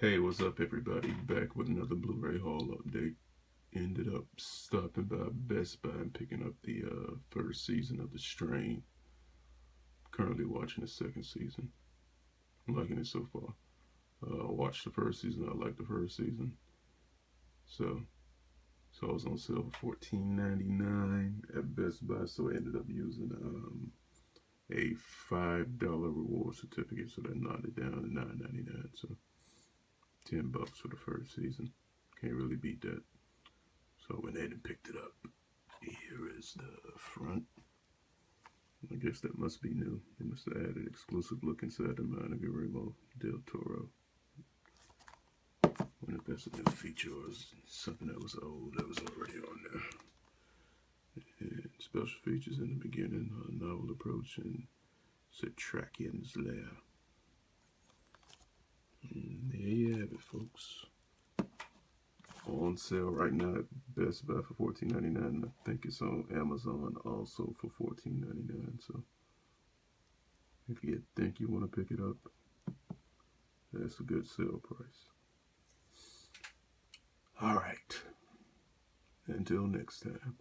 Hey, what's up, everybody? Back with another Blu-ray haul update. Ended up stopping by Best Buy and picking up the first season of The Strain. Currently watching the second season. I'm liking it so far. I watched the first season. I liked the first season. So, so I was on sale for $14.99 at Best Buy. So I ended up using a $5 reward certificate. So that knocked it down to $9.99. So $10 for the first season. Can't really beat that. So I went ahead and picked it up. Here is the front. I guess that must be new. They must have added exclusive look inside the mind of Guillermo del Toro. I wonder if that's a new feature or something that was old that was already on there. And special features in the beginning, a novel approach and Satrakian's lair. And there you have it, folks. On sale right now at Best Buy for $14.99. I think it's on Amazon also for $14.99. So if you think you want to pick it up, that's a good sale price. All right. Until next time.